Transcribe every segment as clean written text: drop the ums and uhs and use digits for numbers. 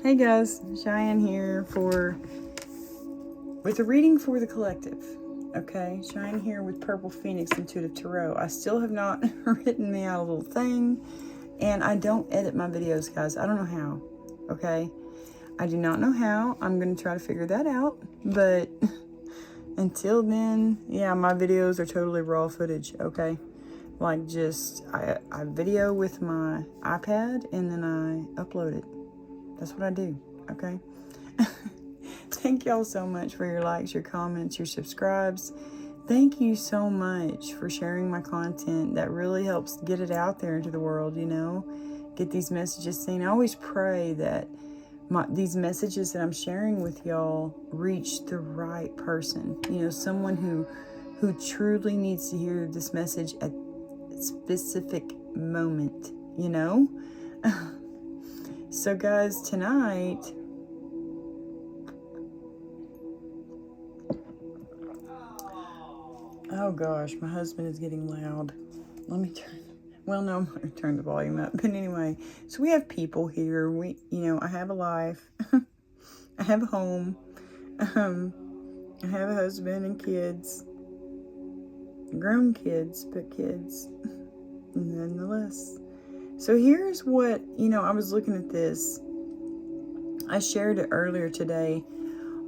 Hey guys, Cheyenne here with a reading for the collective. Okay, Cheyenne here with Purple Phoenix Intuitive Tarot. I still have not written me out a little thing, and I don't edit my videos, guys. I don't know how. Okay, I do not know how. I'm gonna try to figure that out, but until then, yeah, my videos are totally raw footage. Okay, like just I video with my iPad and then I upload it. That's what I do, okay? Thank y'all so much for your likes, your comments, your subscribes. Thank you so much for sharing my content. That really helps get it out there into the world, you know? Get these messages seen. I always pray that these messages that I'm sharing with y'all reach the right person. You know, someone who truly needs to hear this message at a specific moment, you know? So guys, tonight, oh gosh, my husband is getting loud. Let me I'm gonna turn the volume up. But anyway, so we have people here. I have a life. I have a home. I have a husband and kids. Grown kids, but kids nonetheless. So here's what, I was looking at this. I shared it earlier today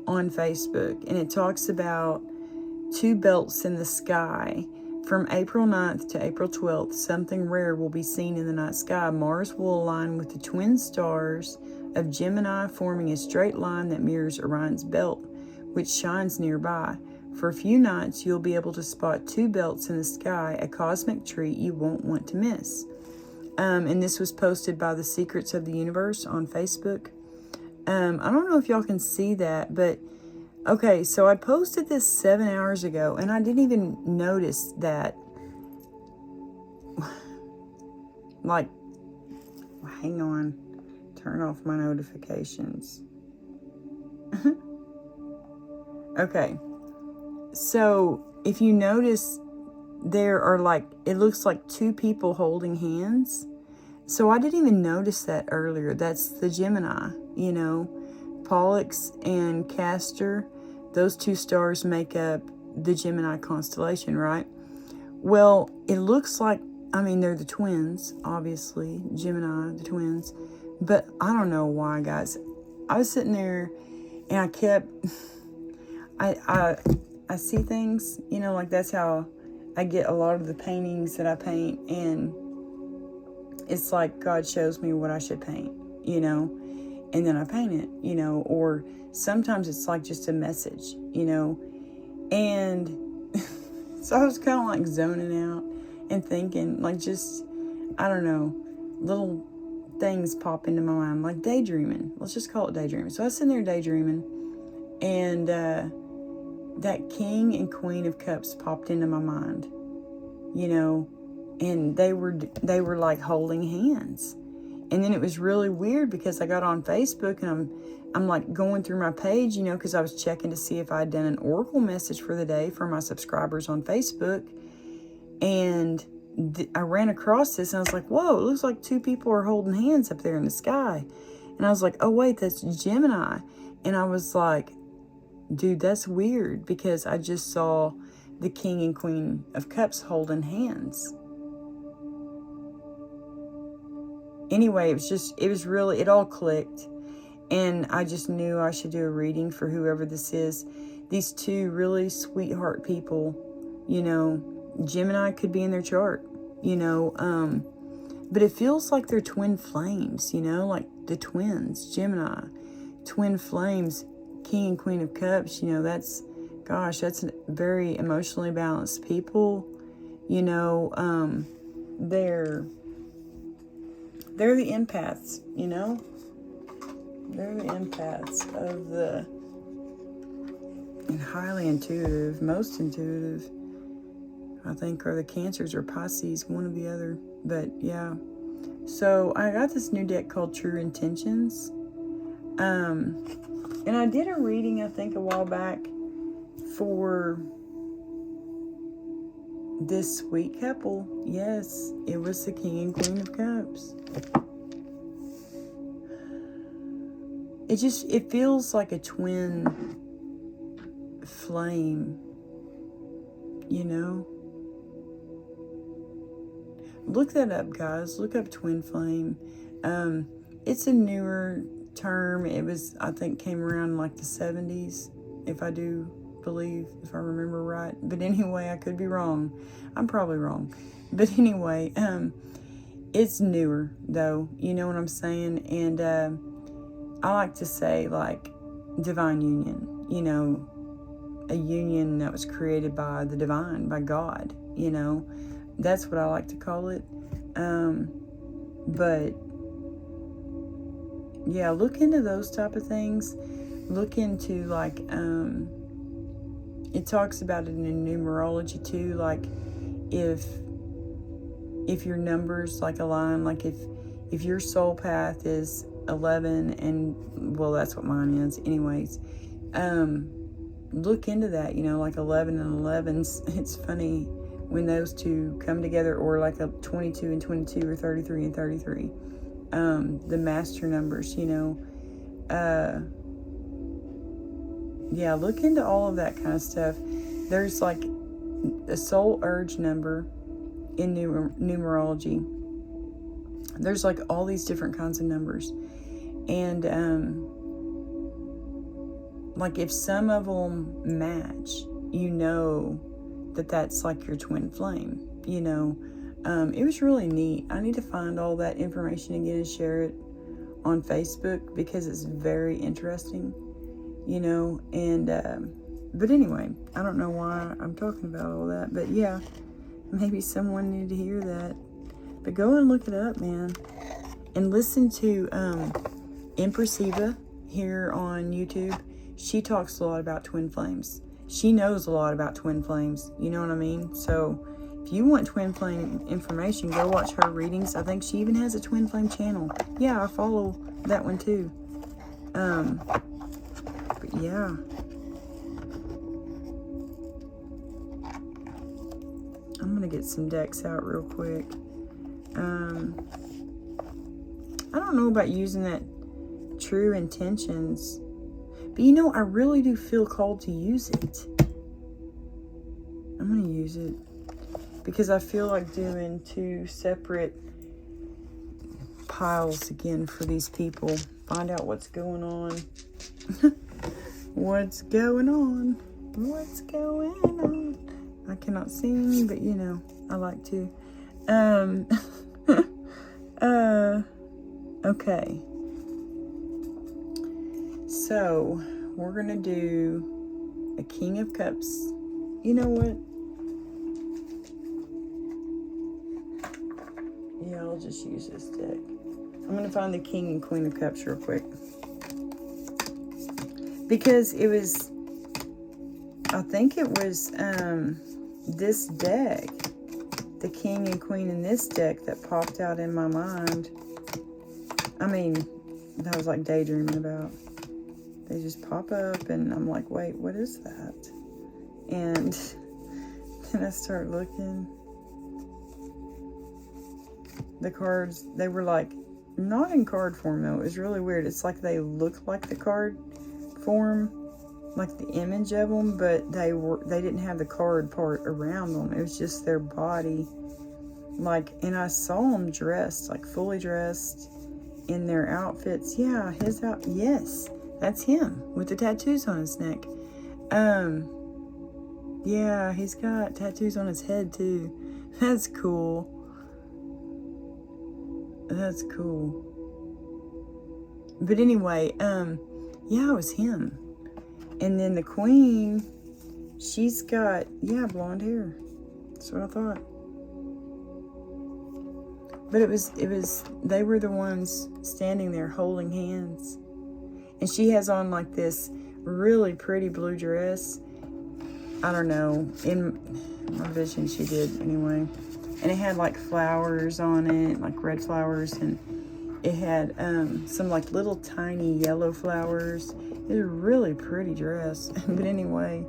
on Facebook, and it talks about two belts in the sky. From April 9th to April 12th, something rare will be seen in the night sky. Mars will align with the twin stars of Gemini, forming a straight line that mirrors Orion's belt, which shines nearby. For a few nights, you'll be able to spot two belts in the sky, a cosmic treat you won't want to miss. And this was posted by the Secrets of the Universe on Facebook. I don't know if y'all can see that, but okay, so I posted this 7 hours ago, and I didn't even notice that. Like, hang on, turn off my notifications. Okay, so if you notice, there are it looks like two people holding hands. So I didn't even notice that earlier. That's the Gemini, Pollux and Castor. Those two stars make up the Gemini constellation, right? Well, it looks like, they're the twins, obviously, Gemini, the twins. But I don't know why, guys. I was sitting there and I kept, I see things, that's how I get a lot of the paintings that I paint, and it's like God shows me what I should paint, and then I paint it, or sometimes it's like just a message, and so I was kind of like zoning out and thinking, I don't know, little things pop into my mind, like daydreaming. Let's just call it daydreaming. So I was sitting there daydreaming, and that King and Queen of Cups popped into my mind, and they were like holding hands. And then it was really weird because I got on Facebook and I'm like going through my page, because I was checking to see if I had done an oracle message for the day for my subscribers on Facebook. And I ran across this and I was like, whoa, it looks like two people are holding hands up there in the sky. And I was like, oh wait, that's Gemini. And I was like, dude, that's weird, because I just saw the King and Queen of Cups holding hands. Anyway, it all clicked, and I just knew I should do a reading for whoever this is. These two really sweetheart people, Gemini could be in their chart, but it feels like they're twin flames, like the twins, Gemini, twin flames, King and Queen of Cups, that's very emotionally balanced people, they're the empaths, they're the empaths and highly intuitive, most intuitive, I think, are the Cancers or Pisces, one or the other. But yeah, so I got this new deck called True Intentions, and I did a reading, I think, a while back for this sweet couple. Yes, it was the King and Queen of Cups. it feels like a twin flame, you know? Look that up, guys. Look up twin flame. It's a newer term. It was, I think, came around like the 70s, if I remember right. But anyway, I could be wrong. I'm probably wrong. But anyway, it's newer, though. You know what I'm saying? And I like to say, like, divine union. You know, a union that was created by the divine, by God, you know. That's what I like to call it. But yeah, look into those type of things. Look into, like, it talks about it in numerology too. Like, if your numbers like align, like if your soul path is 11, and well, that's what mine is anyways. Look into that, you know, like 11 and 11s. It's funny when those two come together, or like a 22 and 22, or 33 and 33. The master numbers, you know. Yeah, look into all of that kind of stuff. There's like a soul urge number in numerology. There's like all these different kinds of numbers. And like if some of them match, you know that's like your twin flame, you know. It was really neat. I need to find all that information again and share it on Facebook, because it's very interesting, you know. And but anyway, I don't know why I'm talking about all that, but yeah, maybe someone needed to hear that. But go and look it up, man, and listen to Empress Eva here on YouTube. She talks a lot about twin flames. She knows a lot about twin flames, you know what I mean? So if you want twin flame information, go watch her readings. I think she even has a twin flame channel. Yeah, I follow that one too. But yeah. I'm gonna get some decks out real quick. I don't know about using that true intentions, but you know, I really do feel called to use it. I'm gonna use it because I feel like doing 2 separate piles again for these people. Find out what's going on. What's going on? What's going on? I cannot sing, but you know, I like to. Okay. So, we're gonna do a King of Cups. You know what? Yeah, I'll just use this deck. I'm gonna find the King and Queen of Cups real quick. Because it was, I think it was this deck, the King and Queen in this deck, that popped out in my mind. I mean, that I was like daydreaming about. They just pop up and I'm like, wait, what is that? And then I start looking. The cards, they were like, not in card form though. It was really weird. It's like they look like the card form, like the image of them, but they didn't have the card part around them. It was just their body. Like, and I saw them dressed, like fully dressed in their outfits. Yeah, yes, that's him with the tattoos on his neck. Yeah, he's got tattoos on his head too. That's cool. That's cool. But anyway, yeah, it was him. And then the Queen, she's got, yeah, blonde hair. That's what I thought. But it was, they were the ones standing there holding hands. And she has on like this really pretty blue dress. I don't know, in my vision she did anyway. And it had like flowers on it, like red flowers, and it had some like little tiny yellow flowers. It was a really pretty dress. But anyway,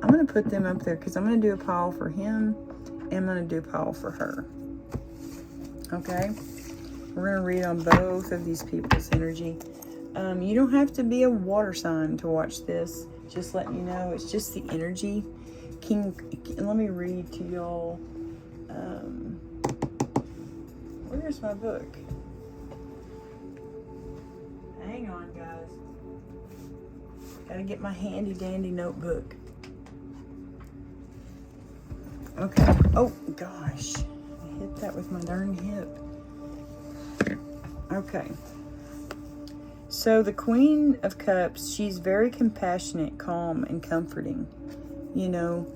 I'm going to put them up there because I'm going to do a pile for him and I'm going to do a pile for her. Okay? We're going to read on both of these people's energy. You don't have to be a water sign to watch this. Just letting you know, it's just the energy. Let me read to y'all. Where's my book? Hang on, guys. Gotta get my handy dandy notebook. Okay. Oh, gosh. I hit that with my darn hip. Okay. So the Queen of Cups, she's very compassionate, calm, and comforting. You know,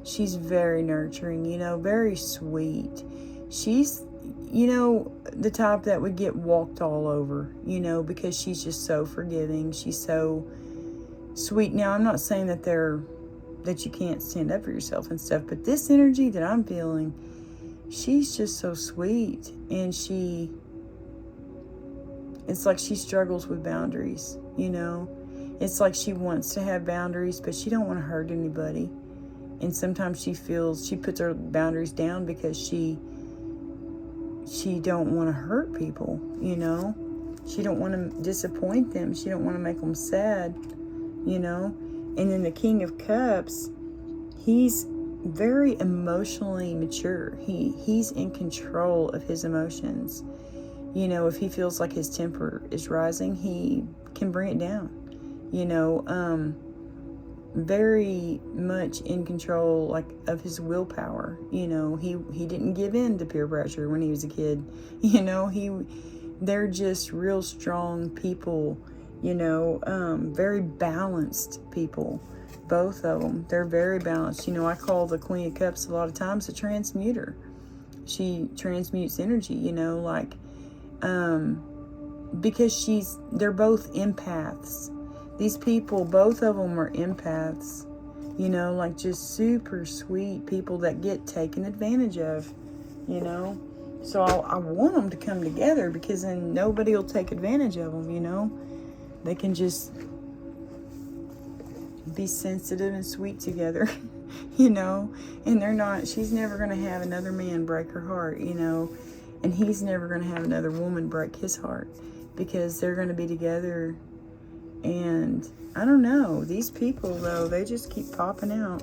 she's very nurturing, you know, very sweet. She's, you know, the type that would get walked all over, you know, because she's just so forgiving. She's so sweet. Now, I'm not saying that that you can't stand up for yourself and stuff, but this energy that I'm feeling, she's just so sweet. And it's like she struggles with boundaries, you know. It's like she wants to have boundaries, but she don't want to hurt anybody. And sometimes she puts her boundaries down because she don't want to hurt people, you know. She don't want to disappoint them. She don't want to make them sad, you know. And then the King of Cups, he's very emotionally mature. He's in control of his emotions. You know, if he feels like his temper is rising, he can bring it down. You know, very much in control, like, of his willpower. You know, he didn't give in to peer pressure when he was a kid. You know, they're just real strong people. You know, very balanced people. Both of them, they're very balanced. You know, I call the Queen of Cups a lot of times a transmuter. She transmutes energy. You know, like. Because they're both empaths. These people, both of them are empaths, you know, like just super sweet people that get taken advantage of, you know. So I want them to come together, because then nobody will take advantage of them, you know. They can just be sensitive and sweet together, you know. And she's never going to have another man break her heart, you know. And he's never going to have another woman break his heart, because they're going to be together. And I don't know. These people, though, they just keep popping out.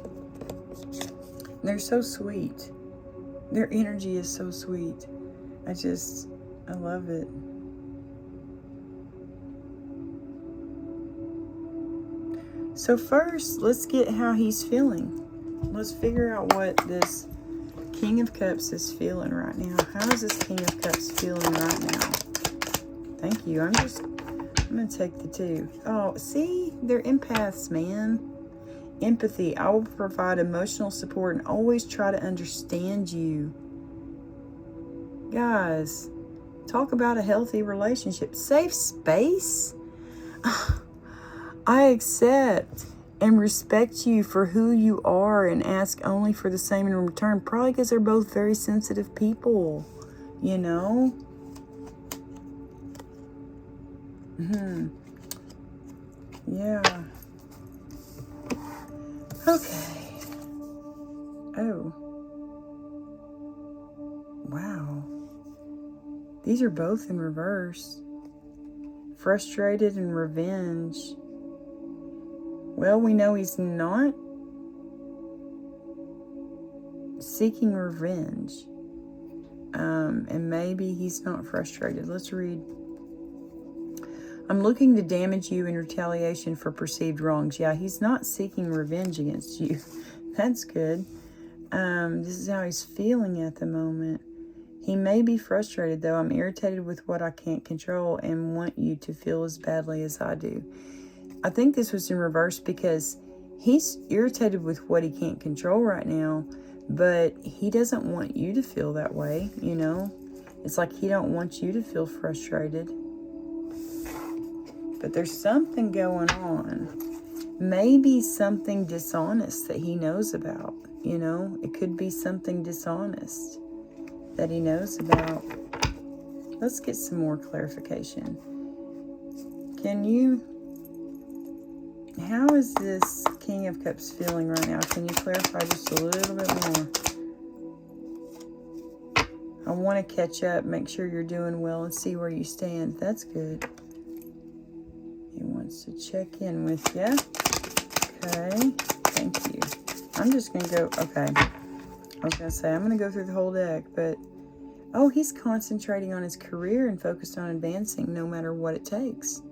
They're so sweet. Their energy is so sweet. I love it. So first, let's get how he's feeling. Let's figure out what this King of Cups is feeling right now. How is this King of Cups feeling right now? Thank you. I'm going to take the 2. Oh, see? They're empaths, man. Empathy. I will provide emotional support and always try to understand you. Guys, talk about a healthy relationship. Safe space? I accept and respect you for who you are and ask only for the same in return. Probably because they're both very sensitive people, you know? Yeah. Okay. Oh. Wow. These are both in reverse. Frustrated and revenge. Well, we know he's not seeking revenge. And maybe he's not frustrated. Let's read. I'm looking to damage you in retaliation for perceived wrongs. Yeah, he's not seeking revenge against you. That's good. This is how he's feeling at the moment. He may be frustrated, though. I'm irritated with what I can't control and want you to feel as badly as I do. I think this was in reverse, because he's irritated with what he can't control right now, but he doesn't want you to feel that way, you know? It's like he don't want you to feel frustrated. But there's something going on. Maybe something dishonest that he knows about, you know? It could be something dishonest that he knows about. Let's get some more clarification. How is this King of Cups feeling right now? Can you clarify just a little bit more? I want to catch up, make sure you're doing well, and see where you stand. That's good. He wants to check in with you. Okay. Thank you. I'm just going to go... Okay. I was going to say, I'm going to go through the whole deck, but... Oh, he's concentrating on his career and focused on advancing no matter what it takes.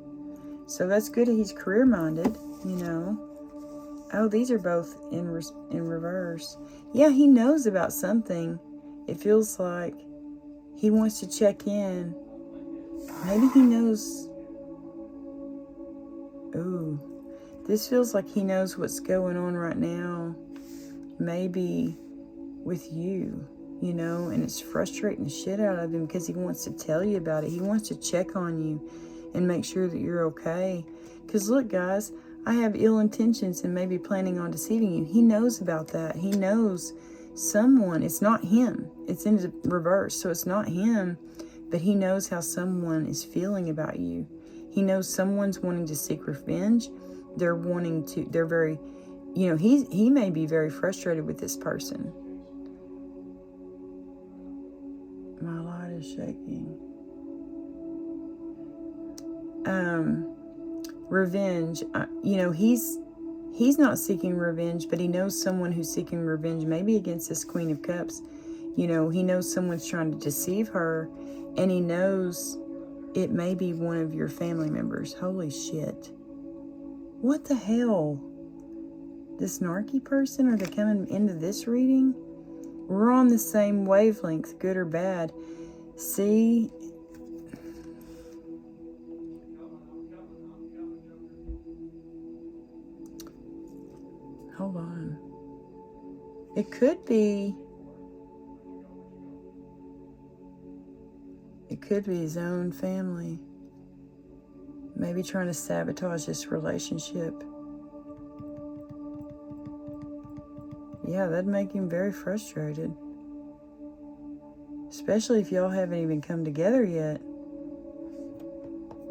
So that's good that he's career-minded, you know. Oh, these are both in reverse. Yeah, he knows about something. It feels like he wants to check in. Maybe he knows... Ooh. This feels like he knows what's going on right now. Maybe with you, you know, and it's frustrating the shit out of him because he wants to tell you about it. He wants to check on you and make sure that you're okay. Because look, guys, I have ill intentions and maybe planning on deceiving you. He knows about that. He knows someone. It's not him. It's in the reverse. So it's not him, but he knows how someone is feeling about you. He knows someone's wanting to seek revenge. They're very, you know, he may be very frustrated with this person. My light is shaking. Revenge. You know, he's not seeking revenge, but he knows someone who's seeking revenge, maybe against this Queen of Cups. You know, he knows someone's trying to deceive her, and he knows it may be one of your family members. Holy shit. What the hell? This narky person? Are they coming into this reading? We're on the same wavelength, good or bad. See? Hold on. It could be his own family. Maybe trying to sabotage this relationship. Yeah, that'd make him very frustrated. Especially if y'all haven't even come together yet.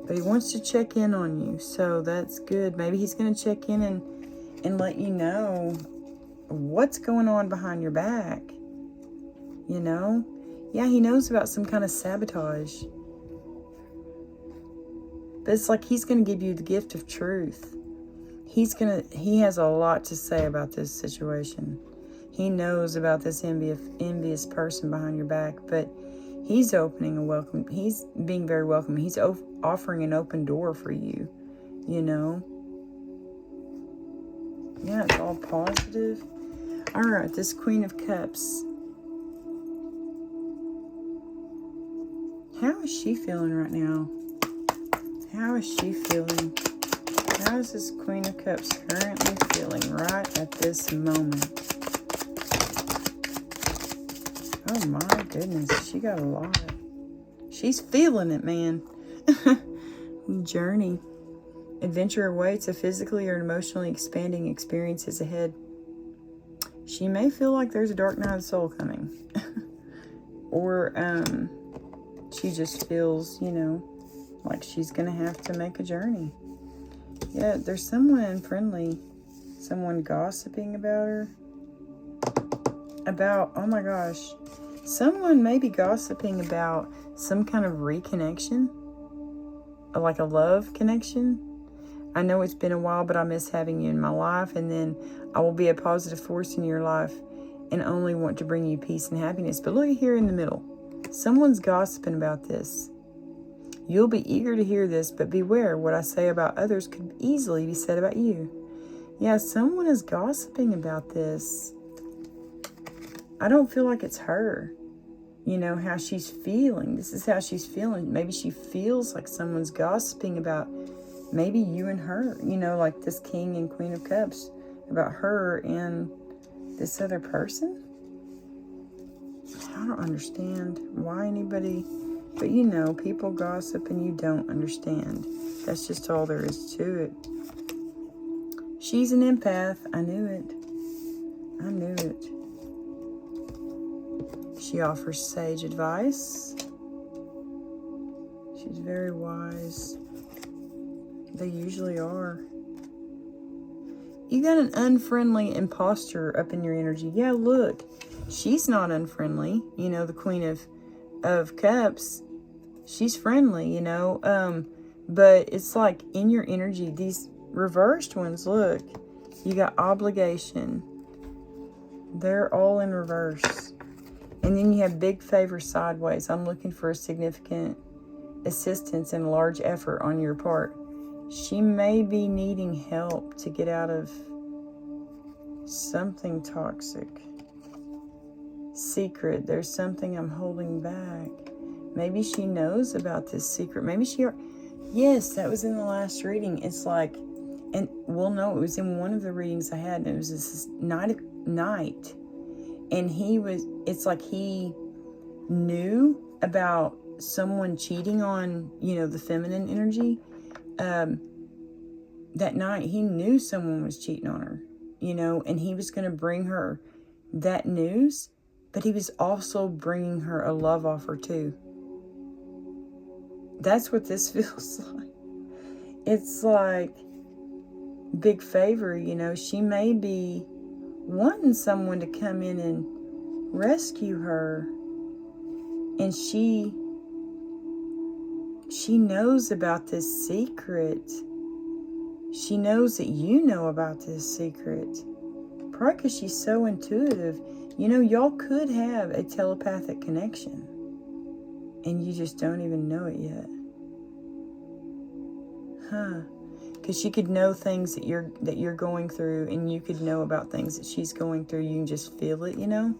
But he wants to check in on you, so that's good. Maybe he's going to check in and let you know what's going on behind your back. You know? Yeah, he knows about some kind of sabotage. But it's like he's going to give you the gift of truth. He has a lot to say about this situation. He knows about this envious person behind your back, but he's opening a welcome. He's being very welcoming. He's offering an open door for you, you know. Yeah, it's all positive. All right, this Queen of Cups. How is she feeling right now? How is she feeling? How is this Queen of Cups currently feeling right at this moment? Oh my goodness, she got a lot. She's feeling it, man. Journey. Adventure awaits. A physically or emotionally expanding experience is ahead. She may feel like there's a dark night of the soul coming. Or she just feels, you know, like she's going to have to make a journey. Yeah, there's someone unfriendly. Someone gossiping about her. Oh my gosh. Someone may be gossiping about some kind of reconnection. Like a love connection. I know it's been a while, but I miss having you in my life. And then I will be a positive force in your life and only want to bring you peace and happiness. But look here in the middle. Someone's gossiping about this. You'll be eager to hear this, but beware. What I say about others could easily be said about you. Yeah, someone is gossiping about this. I don't feel like it's her. You know, how she's feeling. This is how she's feeling. Maybe she feels like someone's gossiping about maybe you and her. You know, like this King and Queen of Cups. About her and this other person. I don't understand why anybody... But you know, people gossip and you don't understand. That's just all there is to it. She's an empath. I knew it. I knew it. She offers sage advice. She's very wise. They usually are. You got an unfriendly imposter up in your energy. Yeah, look. She's not unfriendly. You know, the Queen of of Cups, she's friendly, you know. But it's like in your energy, these reversed ones, look, you got obligation. They're all in reverse. And then you have big favor sideways. I'm looking for a significant assistance and a large effort on your part. She may be needing help to get out of something toxic. Secret. There's something I'm holding back. Maybe she knows about this secret. Maybe she... Yes, that was in the last reading. It's like... And, well, no, it was in one of the readings I had. And it was this night. And he was... It's like he knew about someone cheating on, you know, the feminine energy. That night, he knew someone was cheating on her, you know, and he was going to bring her that news, but he was also bringing her a love offer too. That's what this feels like. It's like big favor, you know. She may be wanting someone to come in and rescue her, and she knows about this secret. She knows that you know about this secret. Probably because she's so intuitive. You know, y'all could have a telepathic connection. And you just don't even know it yet. Huh. Because she could know things that you're going through. And you could know about things that she's going through. You can just feel it, you know.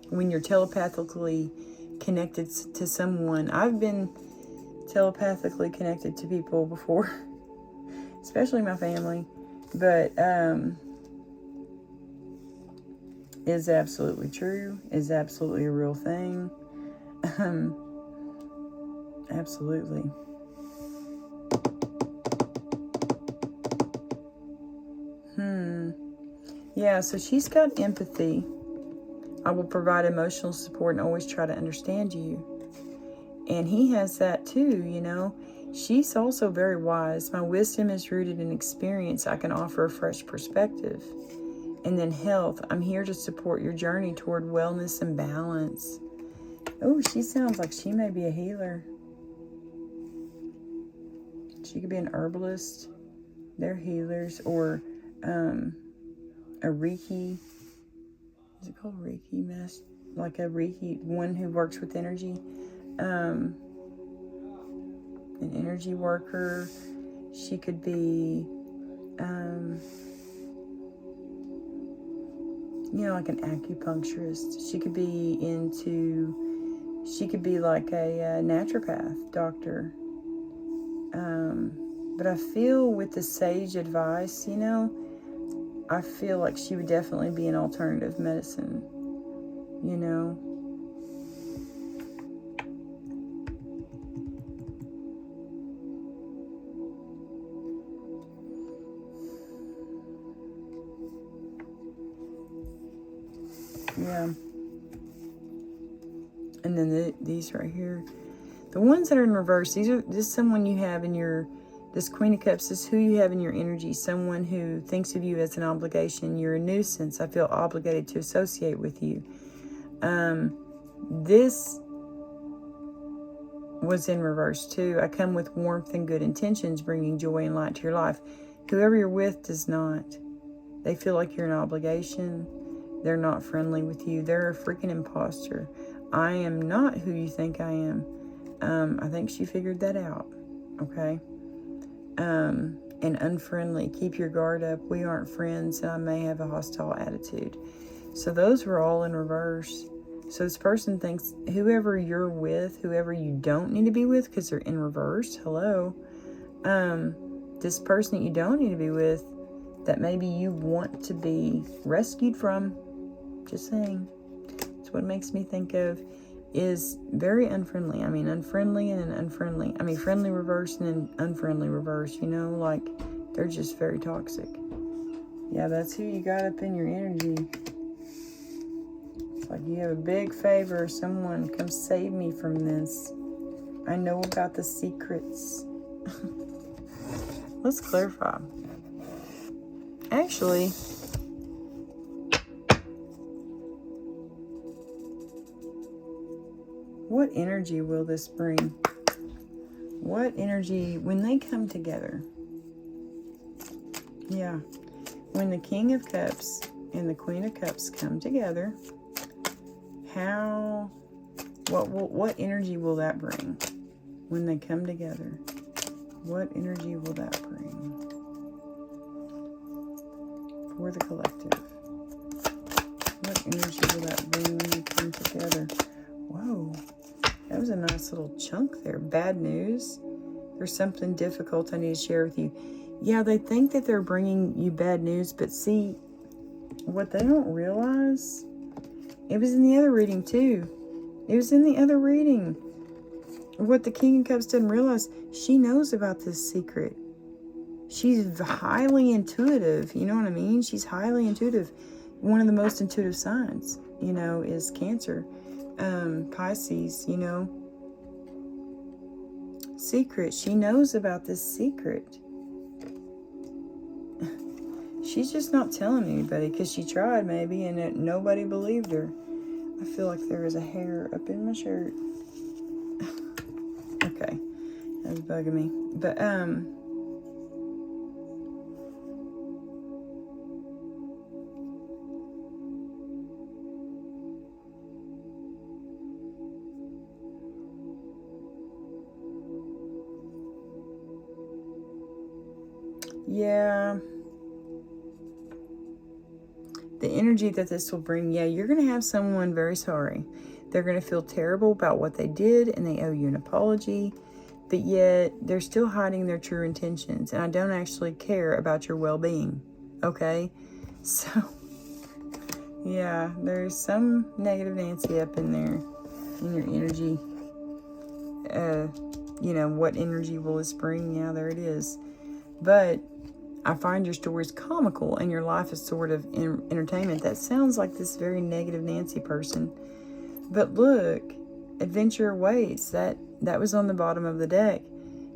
When you're telepathically connected to someone. I've been telepathically connected to people before. Especially my family, but is absolutely true, is absolutely a real thing. Absolutely. Yeah, so she's got empathy. I will provide emotional support and always try to understand you. And he has that too, you know. She's also very wise. My wisdom is rooted in experience. I can offer a fresh perspective. And then health. I'm here to support your journey toward wellness and balance. Oh, she sounds like she may be a healer. She could be an herbalist. They're healers. Or a Reiki. Is it called Reiki master? Like a Reiki, one who works with energy. An energy worker. She could be, you know, like an acupuncturist. She could be like a naturopath doctor. But I feel with the sage advice, you know, I feel like she would definitely be an alternative medicine, you know. Yeah. And then these right here. The ones that are in reverse, this is someone you have in your, this Queen of Cups is who you have in your energy. Someone who thinks of you as an obligation. You're a nuisance. I feel obligated to associate with you. This was in reverse too. I come with warmth and good intentions, bringing joy and light to your life. Whoever you're with does not. They feel like you're an obligation. They're not friendly with you. They're a freaking imposter. I am not who you think I am. I think she figured that out. Okay. And unfriendly. Keep your guard up. We aren't friends, and I may have a hostile attitude. So those were all in reverse. So this person thinks whoever you're with, whoever you don't need to be with, because they're in reverse. Hello. This person that you don't need to be with, that maybe you want to be rescued from. Just saying. It's what it makes me think of, is very unfriendly. I mean, unfriendly and unfriendly. I mean, friendly reverse and then unfriendly reverse, you know, like they're just very toxic. Yeah, that's who you got up in your energy. It's like you have a big favor. Someone come save me from this. I know about the secrets. Let's clarify. Actually, What energy will this bring? What energy, when they come together? Yeah. When the King of Cups and the Queen of Cups come together, what energy will that bring when they come together? What energy will that bring for the collective? What energy will that bring when they come together? Whoa, that was a nice little chunk there. Bad news. There's something difficult I need to share with you. Yeah, they think that they're bringing you bad news, but see, what they don't realize, it was in the other reading too. It was in the other reading. What the King of Cups doesn't realize, she knows about this secret. She's highly intuitive. You know what I mean? She's highly intuitive. One of the most intuitive signs, is Cancer. Pisces, secret. She knows about this secret. She's just not telling anybody because she tried maybe and nobody believed her. I feel like there is a hair up in my shirt. Okay, that's bugging me. But yeah, the energy that this will bring, you're going to have someone very sorry. They're going to feel terrible about what they did and they owe you an apology, but yet they're still hiding their true intentions. And I don't actually care about your well-being, okay? So, yeah, there's some negative Nancy up in there in your energy. What energy will this bring? Yeah, there it is. But I find your stories comical and your life is sort of entertainment. That sounds like this very negative Nancy person. But look, adventure awaits. That was on the bottom of the deck.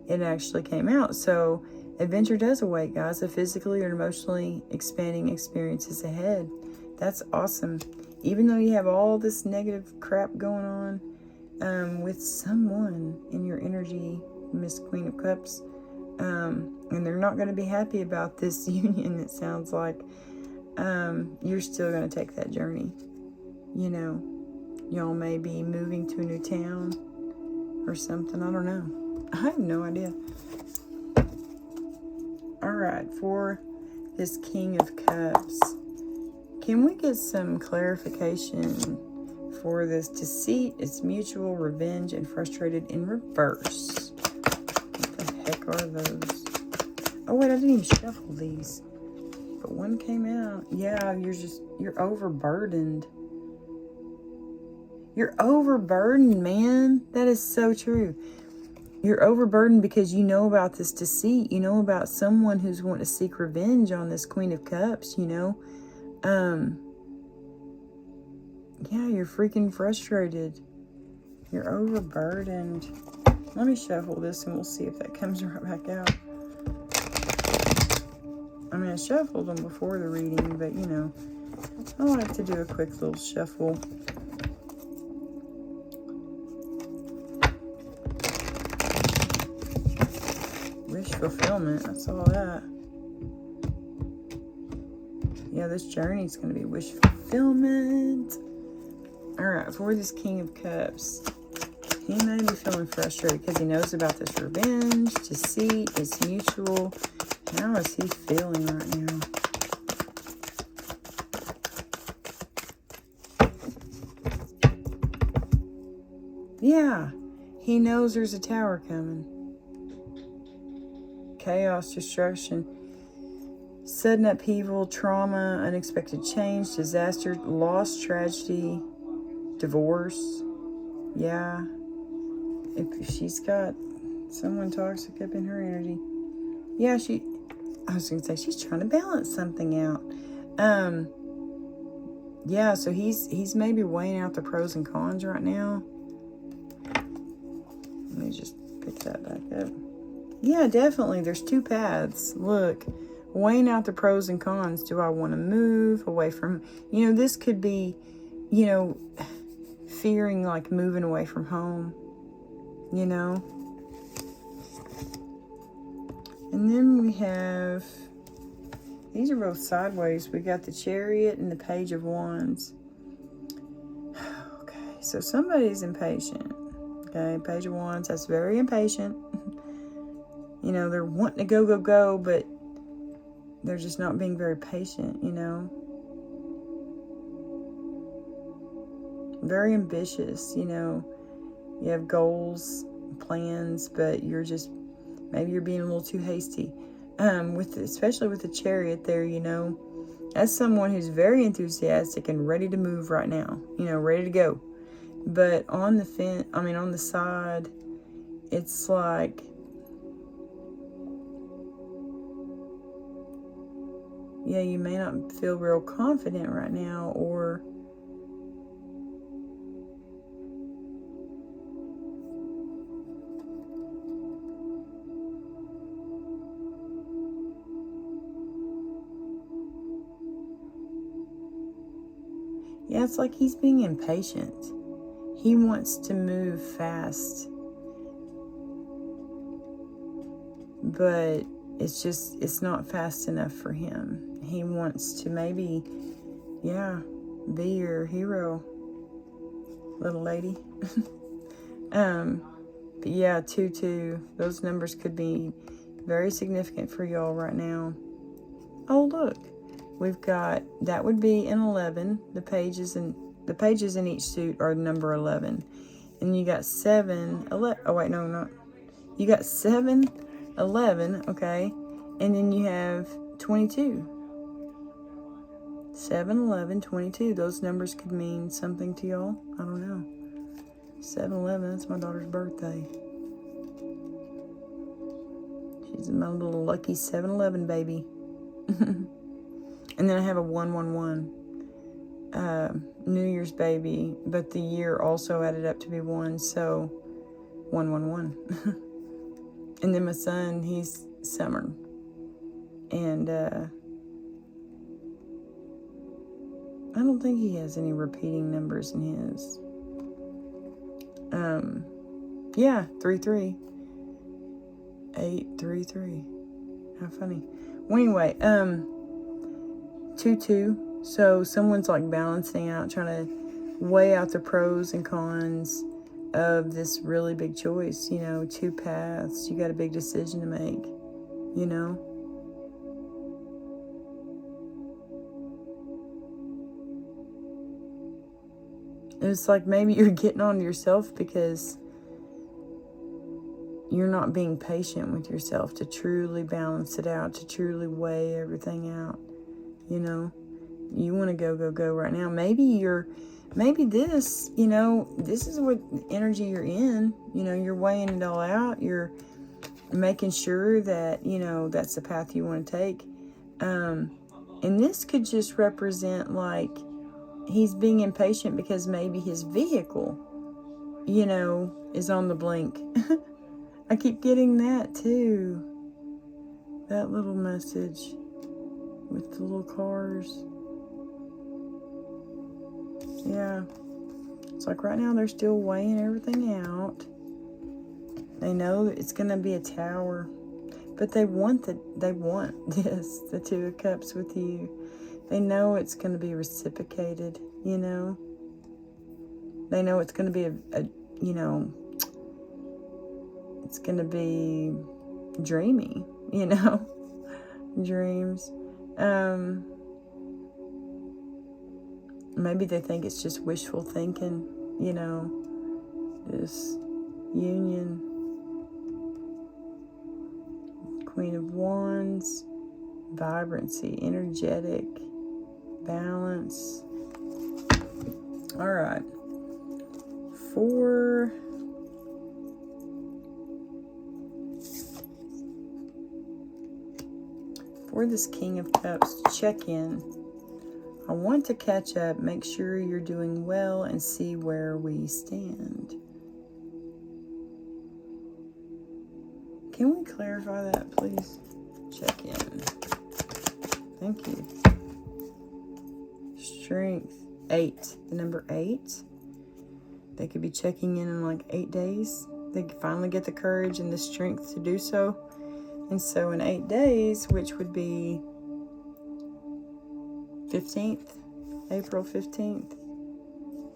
It actually came out. So adventure does await, guys. A physically or emotionally expanding experience is ahead. That's awesome. Even though you have all this negative crap going on with someone in your energy, Miss Queen of Cups, and they're not going to be happy about this union, it sounds like, you're still going to take that journey. Y'all may be moving to a new town or something. I don't know. I have no idea. All right, for this King of Cups, can we get some clarification for this deceit? It's mutual, revenge, and frustrated in reverse. What the heck are those? Oh, wait, I didn't even shuffle these. But one came out. Yeah, you're overburdened. You're overburdened, man. That is so true. You're overburdened because you know about this deceit. You know about someone who's wanting to seek revenge on this Queen of Cups, Yeah, you're freaking frustrated. You're overburdened. Let me shuffle this and we'll see if that comes right back out. I mean, I shuffled them before the reading, but, I like to do a quick little shuffle. Wish fulfillment, I saw that. Yeah, this journey is going to be wish fulfillment. All right, for this King of Cups, he may be feeling frustrated because he knows about this revenge, deceit, it's mutual. How is he feeling right now? Yeah, he knows there's a tower coming. Chaos, destruction, sudden upheaval, trauma, unexpected change, disaster, loss, tragedy, divorce. Yeah. If she's got someone toxic up in her energy. Yeah, I was going to say, she's trying to balance something out. Yeah, so he's maybe weighing out the pros and cons right now. Let me just pick that back up. Yeah, definitely. There's two paths. Look, weighing out the pros and cons. Do I want to move away from, this could be, fearing like moving away from home, you know. And then we have, these are both sideways. We got the Chariot and the Page of Wands. Okay, so somebody's impatient. Okay, Page of Wands, that's very impatient. You know, they're wanting to go, go, go, but they're just not being very patient, you know. Very ambitious, you know. You have goals, plans, but you're just, maybe you're being a little too hasty. Especially with the Chariot there, you know. As someone who's very enthusiastic and ready to move right now, you know, ready to go. But on the on the side, it's like, yeah, you may not feel real confident right now, or yeah, it's like he's being impatient. He wants to move fast, but it's not fast enough for him. He wants to maybe, yeah, be your hero, little lady. But yeah, 2-2, those numbers could be very significant for y'all right now. Oh, look, we've got, that would be an 11. The pages in each suit are number 11. And you got 7, 11, oh wait, no, not. You got 7, 11, okay? And then you have 22. 7, 11, 22. Those numbers could mean something to y'all. I don't know. 7-11, that's my daughter's birthday. She's my little lucky 7-11 baby. And then I have a 1-1-1. New Year's baby, but the year also added up to be 1, so 1-1-1. And then my son, he's Summer. And I don't think he has any repeating numbers in his. Yeah, 3-3. 8-3-3. How funny. Well, anyway, 2-2. So someone's like balancing out, trying to weigh out the pros and cons of this really big choice. You know, 2 paths. You got a big decision to make, you know. It's like maybe you're getting on yourself because you're not being patient with yourself to truly balance it out, to truly weigh everything out, you know. You want to go, go, go right now. Maybe this, you know, this is what energy you're in. You know, you're weighing it all out. You're making sure that, you know, that's the path you want to take. And this could just represent like he's being impatient because maybe his vehicle, you know, is on the blink. I keep getting that too. That little message with the little cars. Yeah. It's like right now they're still weighing everything out. They know that it's going to be a tower. But they want this, the 2 of Cups with you. They know it's going to be reciprocated, you know. They know it's going to be a you know, it's going to be dreamy, you know. Dreams. Maybe they think it's just wishful thinking, you know, this union. Queen of Wands, vibrancy, energetic, balance. All right. For this King of Cups, check in. I want to catch up, make sure you're doing well, and see where we stand. Can we clarify that, please? Check in. Thank you. Strength. 8. The number 8. They could be checking in like 8 days. They could finally get the courage and the strength to do so. And so in 8 days, which would be 15th, April 15th,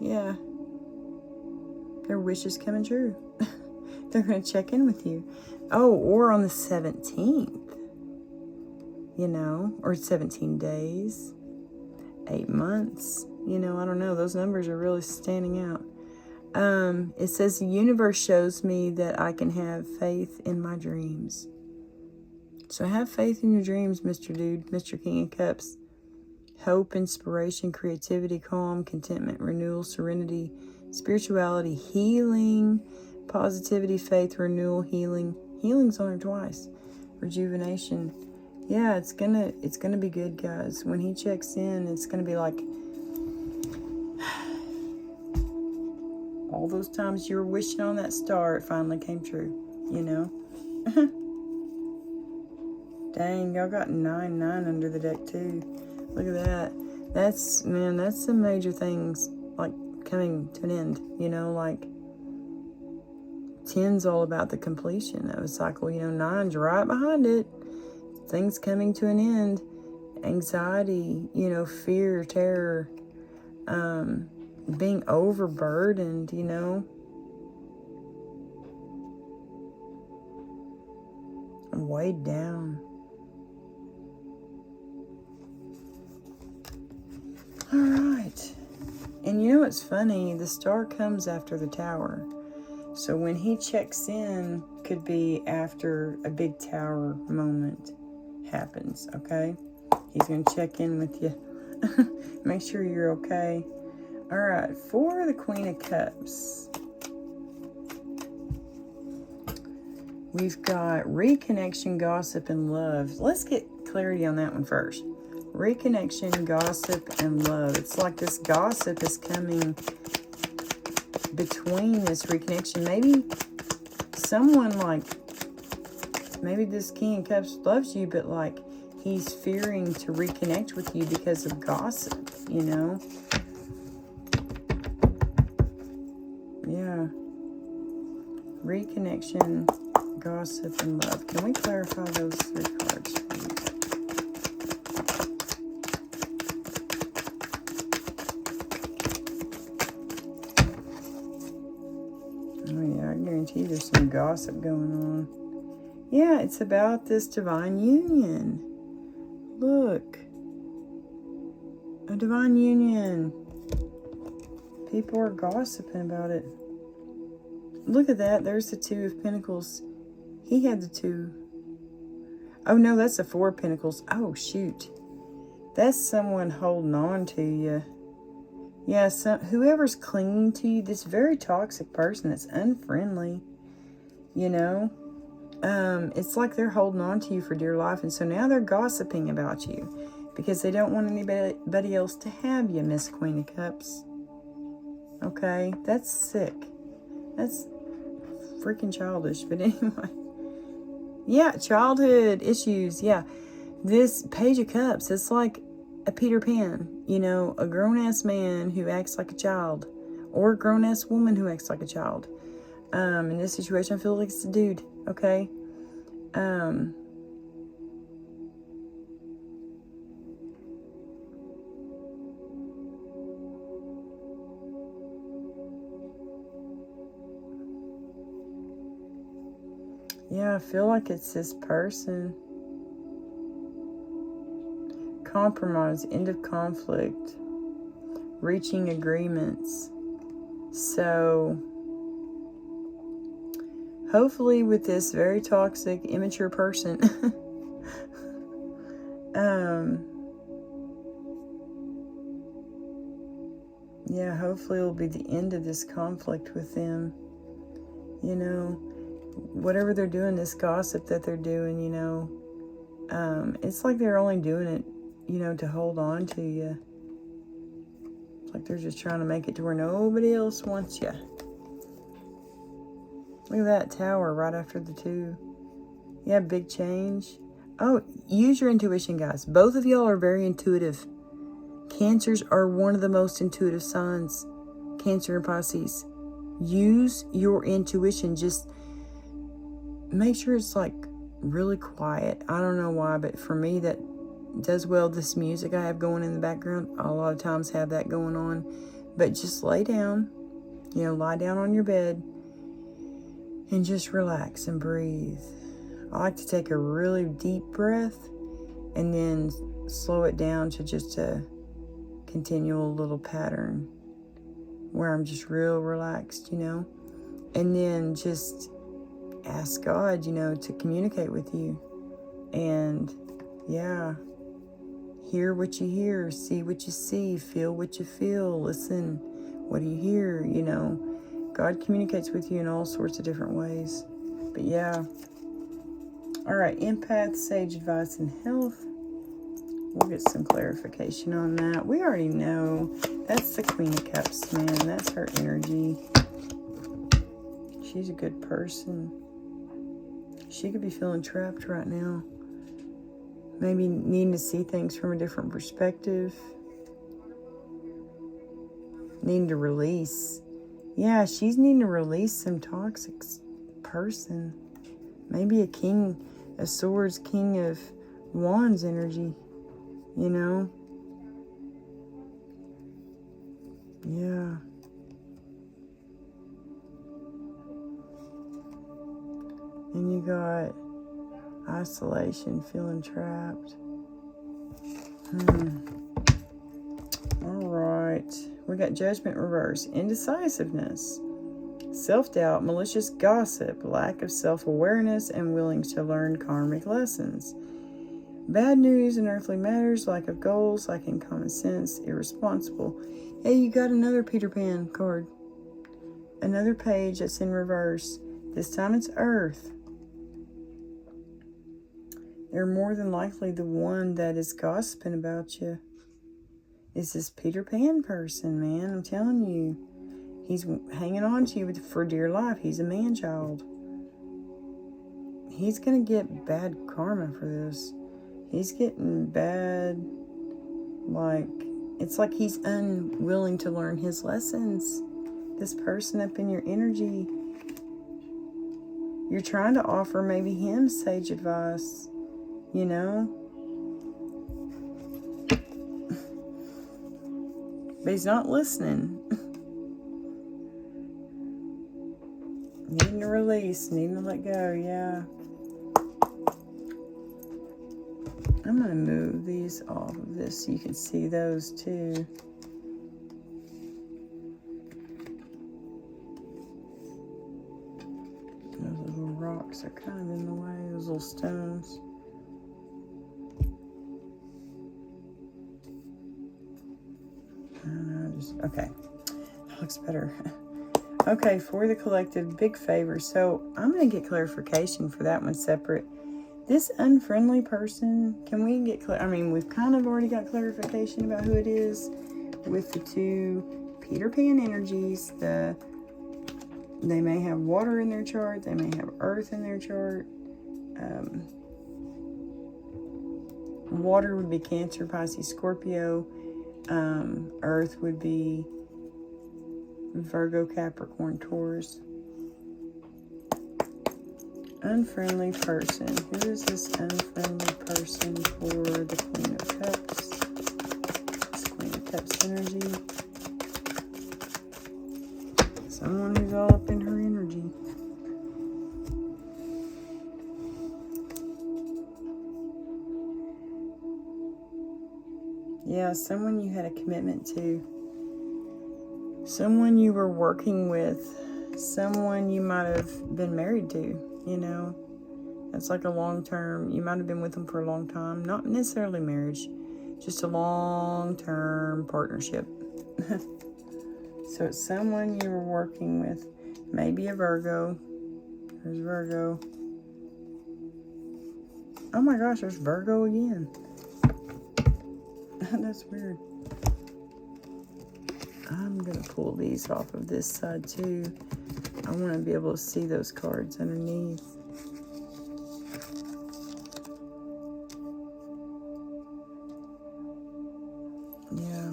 yeah, their wish is coming true. They're going to check in with you. Oh, or on the 17th, or 17 days, 8 months. I don't know. Those numbers are really standing out. It says the universe shows me that I can have faith in my dreams. So have faith in your dreams, Mr. Dude, Mr. King of Cups. Hope, inspiration, creativity, calm, contentment, renewal, serenity, spirituality, healing, positivity, faith, renewal, healing. Healing's on there twice. Rejuvenation. Yeah, it's gonna be good, guys. When he checks in, it's gonna be like all those times you were wishing on that star, it finally came true, Dang, y'all got 9 under the deck too. Look at that. That's some major things, like, coming to an end, like 10's all about the completion of a cycle, 9's right behind it. Things coming to an end. Anxiety, fear, terror, being overburdened, weighed down. All right. And what's funny? The star comes after the tower. So when he checks in, could be after a big tower moment happens, okay? He's going to check in with you. Make sure you're okay. All right. For the Queen of Cups, we've got reconnection, gossip, and love. Let's get clarity on that one first. Reconnection, gossip, and love. It's like this gossip is coming between this reconnection. Maybe someone, maybe this King of Cups loves you, but he's fearing to reconnect with you because of gossip, Yeah. Reconnection, gossip, and love. Can we clarify those 3 cards, please? Oh, yeah, I guarantee there's some gossip going on. Yeah, it's about this divine union. Look. A divine union. People are gossiping about it. Look at that. There's the 2 of Pentacles. He had the 2. Oh, no, that's the 4 of Pentacles. Oh, shoot. That's someone holding on to you. Yeah, whoever's clinging to you, this very toxic person that's unfriendly, it's like they're holding on to you for dear life. And so now they're gossiping about you because they don't want anybody else to have you, Miss Queen of Cups. Okay, that's sick. That's freaking childish. But anyway, yeah, childhood issues. Yeah, this Page of Cups, it's like a Peter Pan, a grown-ass man who acts like a child, or a grown-ass woman who acts like a child. In this situation, I feel like it's a dude, okay? Yeah, I feel like it's this person. Compromise, end of conflict, reaching agreements. So, hopefully with this very toxic, immature person, yeah, hopefully it'll be the end of this conflict with them. Whatever they're doing, this gossip that they're doing, it's like they're only doing it, to hold on to you. It's like they're just trying to make it to where nobody else wants you. Look at that tower right after the 2. Yeah, big change. Oh, use your intuition, guys. Both of y'all are very intuitive. Cancers are one of the most intuitive signs. Cancer and Pisces. use your intuition. Just make sure it's like really quiet. I don't know why, but for me that does well. This music I have going in the background, a lot of times have that going on. But just lay down, lie down on your bed and just relax and breathe. I like to take a really deep breath and then slow it down to just a continual little pattern where I'm just real relaxed, and then just ask God, to communicate with you. And yeah, hear what you hear, see what you see, feel what you feel, listen, what do you hear, God communicates with you in all sorts of different ways. But yeah. All right, empath, sage advice, and health. We'll get some clarification on that. We already know that's the Queen of Cups, man. That's her energy. She's a good person. She could be feeling trapped right now. Maybe needing to see things from a different perspective. Needing to release. Yeah, she's needing to release some toxic person. Maybe a king of swords, king of wands energy. Yeah. And you got isolation, feeling trapped. All right. We got judgment reverse, indecisiveness, self-doubt, malicious gossip, lack of self-awareness, and willing to learn karmic lessons. Bad news in earthly matters, lack of goals, lacking common sense, irresponsible. Hey, you got another Peter Pan card. Another page that's in reverse. This time it's Earth. They're more than likely the one that is gossiping about you. It's this Peter Pan person, man. I'm telling you. He's hanging on to you for dear life. He's a man-child. He's going to get bad karma for this. He's getting bad, it's like he's unwilling to learn his lessons. This person up in your energy. You're trying to offer maybe him sage advice, But he's not listening. Needing to release, needing to let go, yeah. I'm going to move these off of this so you can see those too. Those little rocks are kind of in the way, those little stones. Okay. That looks better. Okay, for the collective, big favor. So I'm going to get clarification for that one separate. This unfriendly person, can we get we've kind of already got clarification about who it is with the two Peter Pan energies. They may have water in their chart. They may have earth in their chart. Water would be Cancer, Pisces, Scorpio. Earth would be Virgo, Capricorn, Taurus. Unfriendly person. Who is this unfriendly person for the Queen of Cups? This Queen of Cups energy. Someone who's all up in her energy. Yeah, someone you had a commitment to. Someone you were working with. Someone you might have been married to. That's like a long-term, you might have been with them for a long time, not necessarily marriage, just a long-term partnership. So it's someone you were working with, maybe a Virgo. There's Virgo. Oh my gosh, there's Virgo again. That's weird. I'm going to pull these off of this side too. I want to be able to see those cards underneath. Yeah.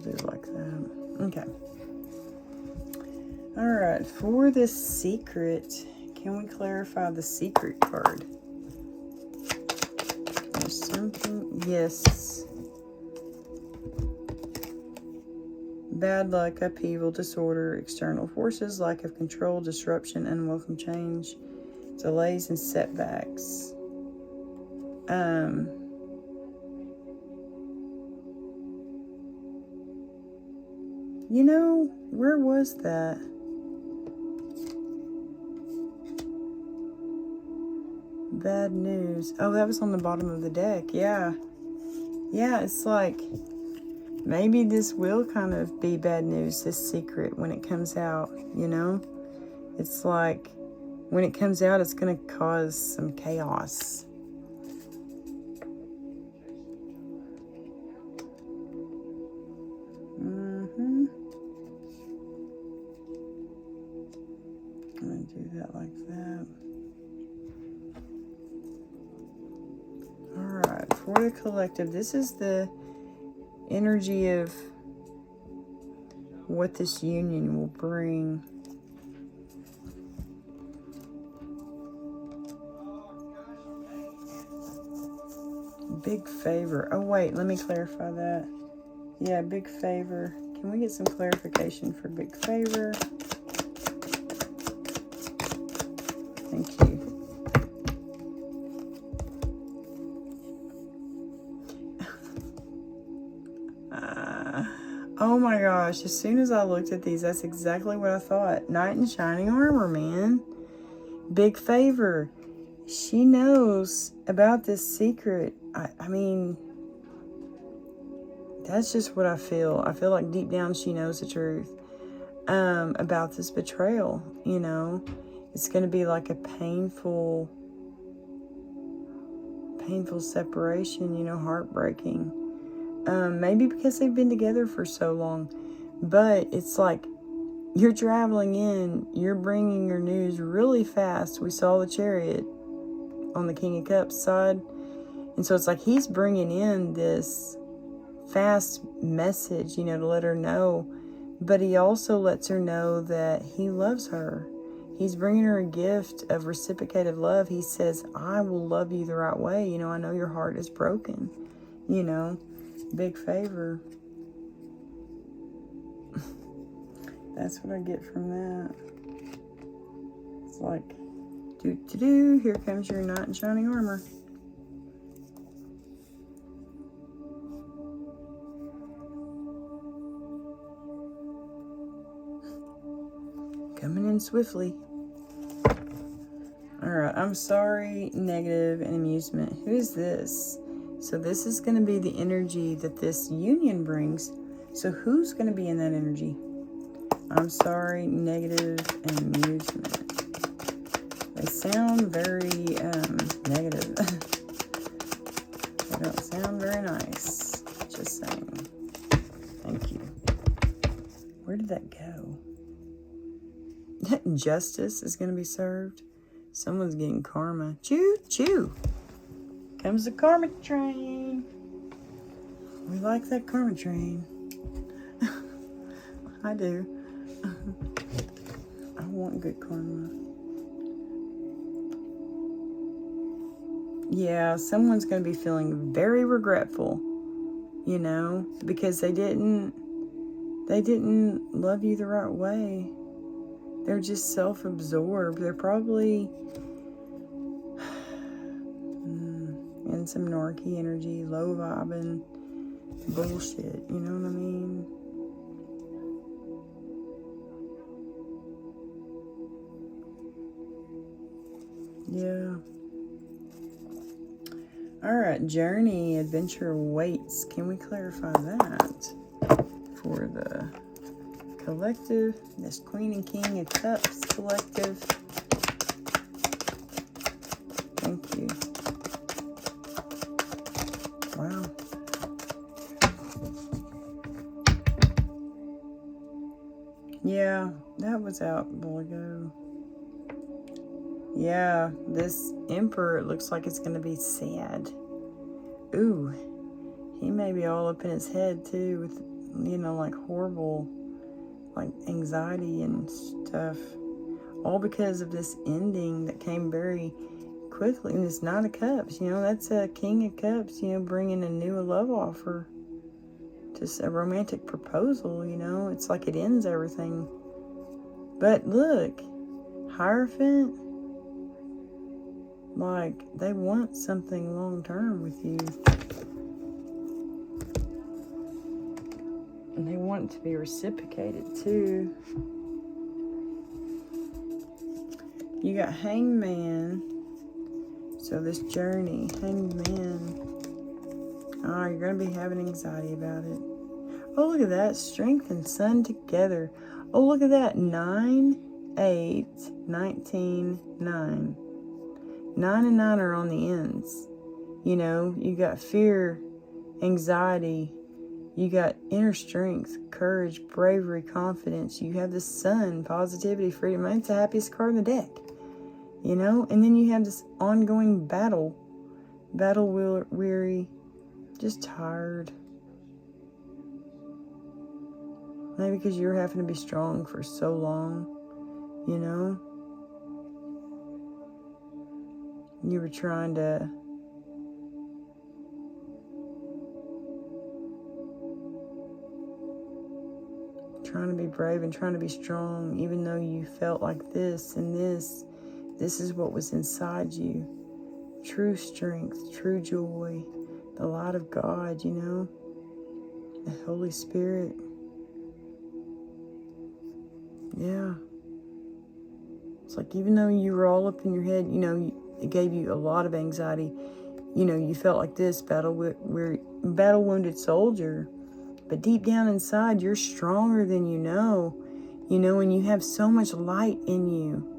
do it like that. Okay. All right. For the secret, can we clarify the secret card? There's something. Yes. Bad luck, upheaval, disorder, external forces, lack of control, disruption, unwelcome change, delays, and setbacks. You know, where was that? Bad news. Oh, that was on the bottom of the deck. Yeah. Yeah, it's like maybe this will kind of be bad news, this secret, when it comes out, you know? It's like when it comes out, it's going to cause some chaos. I'm going to do that like that. Alright, for the collective, this is the energy of what this union will bring. Big favor. Oh, wait, let me clarify that. Yeah, big favor. Can we get some clarification for big favor? Thank you. Oh my gosh, as soon as I looked at these, that's exactly what I thought. Knight in shining armor, man. Big favor. She knows about this secret. I mean, that's just what I feel. I feel like deep down she knows the truth about this betrayal, you know. It's going to be like a painful separation, you know, heartbreaking. Maybe because they've been together for so long. But it's like you're traveling in, you're bringing your news really fast. We saw the Chariot on the King of Cups side. And so it's like he's bringing in this fast message, you know, to let her know. But he also lets her know that he loves her. He's bringing her a gift of reciprocated love. He says, I will love you the right way. You know, I know your heart is broken. You know, big favor. That's what I get from that. It's like, do, here comes your knight in shining armor. Coming in swiftly. Alright, I'm sorry, negative, and amusement. Who is this? So this is going to be the energy that this union brings. So who's going to be in that energy? I'm sorry, negative, and amusement. They sound very negative. They don't sound very nice. Just saying. Thank you. Where did that go? Justice is going to be served. Someone's getting karma. Choo choo. Comes the karma train. We like that karma train. I do. I want good karma. Yeah, someone's going to be feeling very regretful, you know, because they didn't love you the right way. They're just self-absorbed. They're probably in some narky energy, low vibing bullshit. You know what I mean? Yeah. Alright, journey, adventure waits. Can we clarify that for the collective? This Queen and King of Cups collective. Thank you. Wow. Yeah, that was out a while ago. Yeah, this Emperor, it looks like it's going to be sad. Ooh, he may be all up in his head too with like horrible, like anxiety and stuff. All because of this ending that came very quickly. And it's Knight of Cups, that's a King of Cups, bringing a new love offer. Just a romantic proposal, It's like it ends everything. But look, Hierophant, like, they want something long-term with you. And they want it to be reciprocated, too. You got Hangman. So this journey, Hangman. Oh, you're going to be having anxiety about it. Oh, look at that. Strength and Sun together. Oh, look at that. 9, 8, 19, 9. 9 and 9 are on the ends. You got fear, anxiety. You got inner strength, courage, bravery, confidence. You have the Sun, positivity, freedom. It's the happiest card in the deck. And then you have this ongoing battle weary, just tired. Maybe because you're having to be strong for so long, You were trying to be brave and trying to be strong, even though you felt like this and this. This is what was inside you. True strength, true joy, the light of God, the Holy Spirit. Yeah. It's like, even though you were all up in your head, it gave you a lot of anxiety. You felt like this, battle wounded soldier. But deep down inside, you're stronger than you know, and you have so much light in you.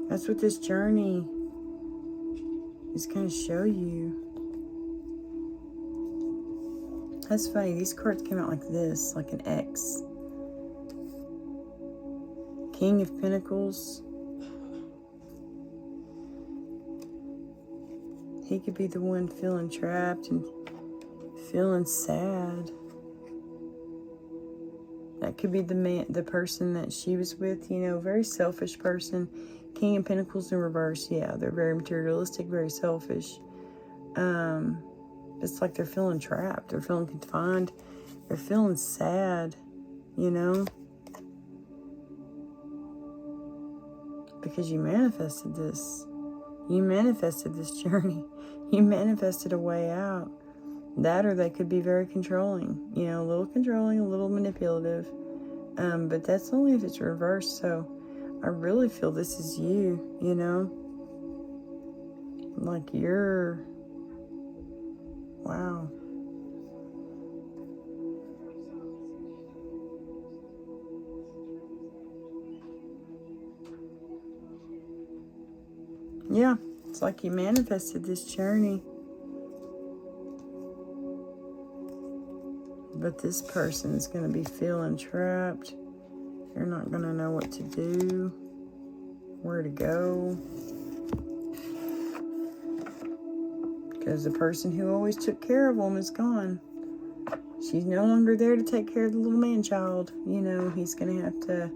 That's what this journey is going to show you. That's funny. These cards came out like this, like an X. King of Pentacles. He could be the one feeling trapped and feeling sad. That could be the person that she was with, very selfish person. King of Pentacles in reverse, yeah, they're very materialistic, very selfish. It's like they're feeling trapped, they're feeling confined, they're feeling sad, because you manifested this. You manifested this journey. You manifested a way out. That, or they could be very controlling, a little controlling, a little manipulative. But that's only if it's reversed. So I really feel this is you, like you're, wow. Yeah, it's like you manifested this journey. But this person's going to be feeling trapped. They're not going to know what to do, where to go. Because the person who always took care of them is gone. She's no longer there to take care of the little man-child. He's going to have to...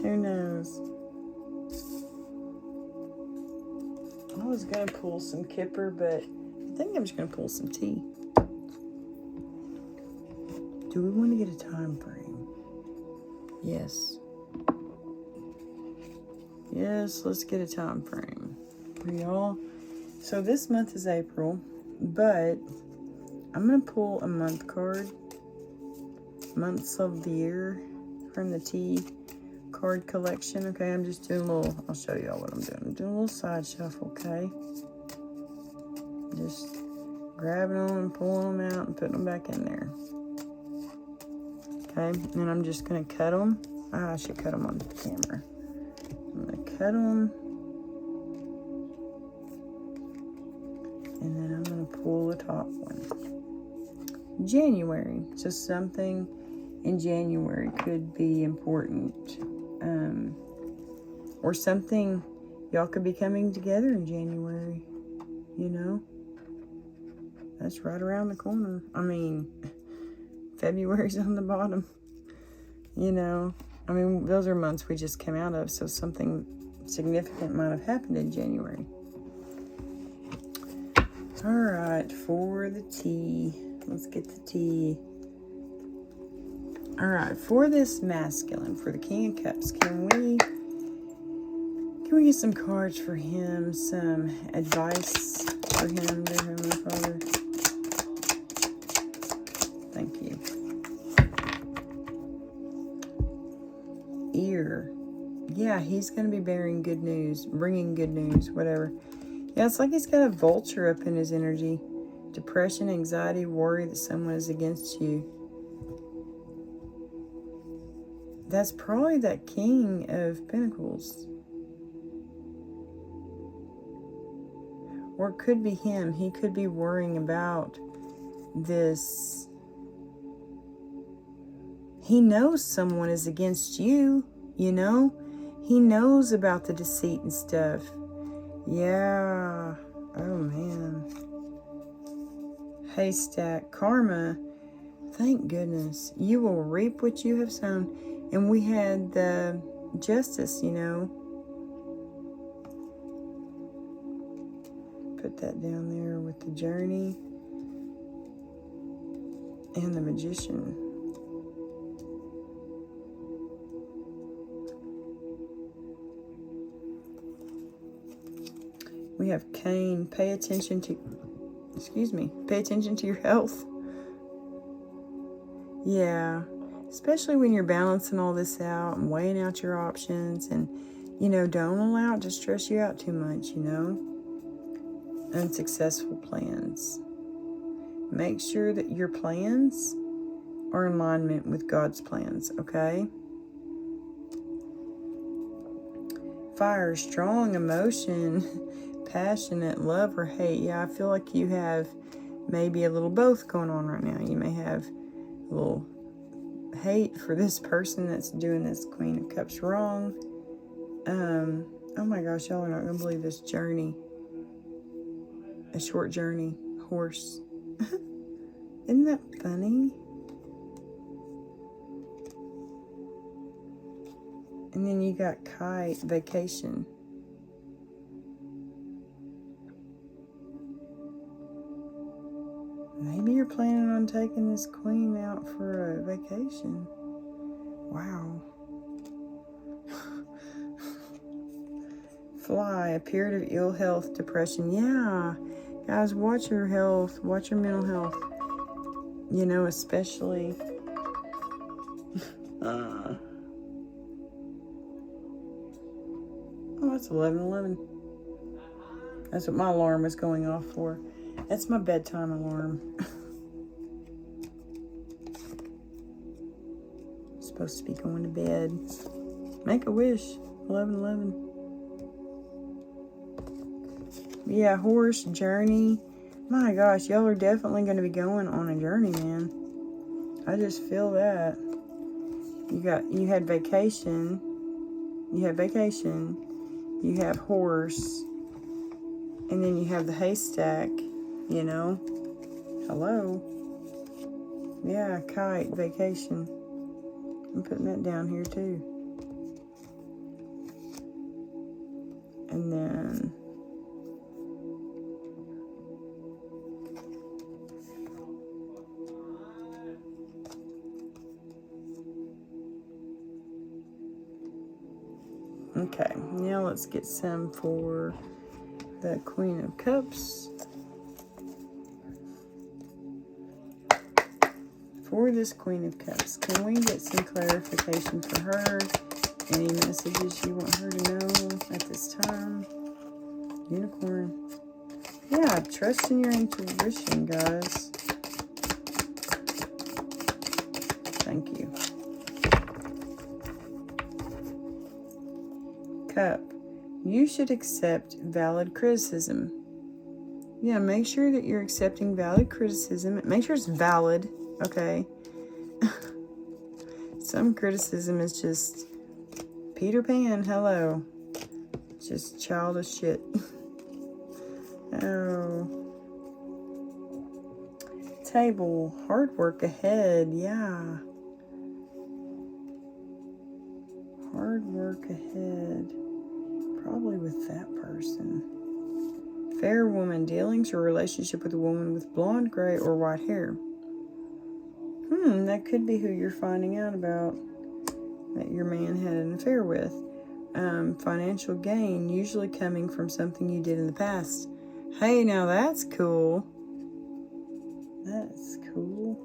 Who knows? I was going to pull some Kipper, but I think I'm just going to pull some tea. Do we want to get a time frame? Yes. Yes, let's get a time frame for y'all. So this month is April, but I'm going to pull a month card. Months of the year from the T card collection. Okay, I'm just doing a little, I'll show y'all what I'm doing. I'm doing a little side shuffle, okay? Just grabbing them and pulling them out and putting them back in there. Okay, and I'm just going to cut them. I should cut them on camera. I'm going to cut them. And then I'm going to pull the top one. January. So something in January could be important. Or something, y'all could be coming together in January. That's right around the corner. I mean, February's on the bottom. You know, I mean, those are months we just came out of, so something significant might have happened in January. All right, for the tea. Let's get the tea. All right, for this masculine, for the King of Cups, can we get some cards for him, some advice for him, dear Heavenly Father? Thank you. Ear. Yeah, he's going to be bearing good news, bringing good news, whatever. Yeah, it's like he's got a vulture up in his energy. Depression, anxiety, worry that someone is against you. That's probably that King of Pentacles. Or it could be him. He could be worrying about this. He knows someone is against you, you know? He knows about the deceit and stuff. Yeah. Oh, man. Haystack. Karma. Thank goodness. You will reap what you have sown. And we had the justice, you know. Put that down there with the journey. And the magician. We have Cain. Pay attention to your health. Yeah. Especially when you're balancing all this out and weighing out your options. And, you know, don't allow it to stress you out too much, you know. Unsuccessful plans. Make sure that your plans are in alignment with God's plans, okay? Fire, strong emotion, passionate, love or hate. Yeah, I feel like you have maybe a little both going on right now. You may have a little hate for this person that's doing this Queen of Cups wrong. Oh my gosh, y'all are not going to believe this journey. A short journey. Horse. Isn't that funny? And then you got kite, vacation. Maybe you're planning on taking this queen out for a vacation. Wow. Fly, a period of ill health, depression. Yeah. Guys, watch your health. Watch your mental health. You know, especially... Oh, it's 11:11. That's what my alarm was going off for. That's my bedtime alarm. Supposed to be going to bed. Make a wish. 11:11. Yeah, horse, journey. My gosh, y'all are definitely going to be going on a journey, man. I just feel that. You had vacation. You have horse. And then you have the haystack, you know. Hello. Yeah, kite, vacation. I'm putting that down here too. And then... Okay, now let's get some for the Queen of Cups. For this Queen of Cups, can we get some clarification for her? Any messages you want her to know at this time? Unicorn. Yeah, trust in your intuition, guys. Thank you. Cup. You should accept valid criticism. Yeah, make sure that you're accepting valid criticism. Make sure it's valid, okay? Some criticism is just Peter Pan, hello. Just childish shit. Oh. table. Hard work ahead. Yeah. Hard work ahead. Probably with that person. Fair woman. Dealings or relationship with a woman with blonde, gray, or white hair. That could be who you're finding out about that your man had an affair with. Financial gain, usually coming from something you did in the past. Hey, now that's cool. That's cool.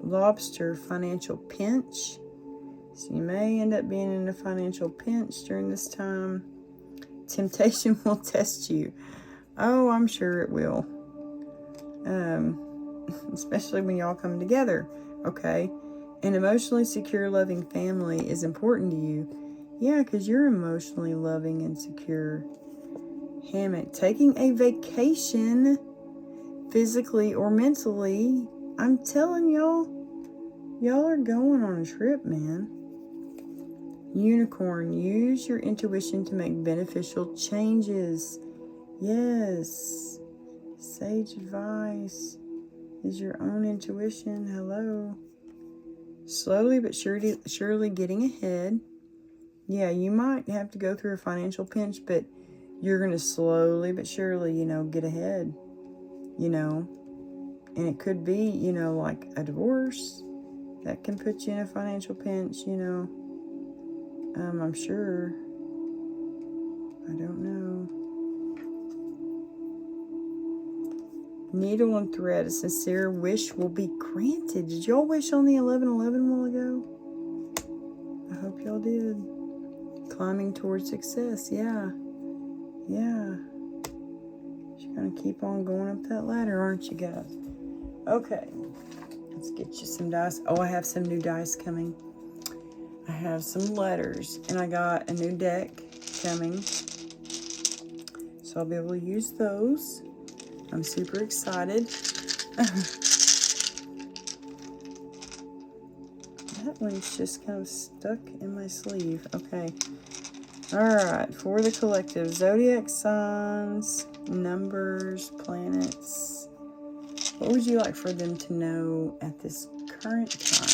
Lobster, financial pinch. So you may end up being in a financial pinch during this time. Temptation will test you. Oh, I'm sure it will. Especially when y'all come together. Okay. An emotionally secure, loving family is important to you. Yeah, because you're emotionally loving and secure. Hammock. Taking a vacation, physically or mentally. I'm telling y'all are going on a trip, man. Unicorn. Use your intuition to make beneficial changes. Yes. Sage advice is your own intuition. Hello. Slowly but surely getting ahead. Yeah, you might have to go through a financial pinch, but you're going to slowly but surely, get ahead. And it could be, like a divorce that can put you in a financial pinch, I'm sure. I don't know. Needle and thread. A sincere wish will be granted. Did y'all wish on the 11/11 while ago? I hope y'all did. Climbing towards success. Yeah. You're going to keep on going up that ladder, aren't you guys? Okay. Let's get you some dice. Oh, I have some new dice coming. I have some letters, and I got a new deck coming, so I'll be able to use those. I'm super excited. That one's just kind of stuck in my sleeve. Okay. Alright, for the collective, zodiac signs, numbers, planets. What would you like for them to know at this current time?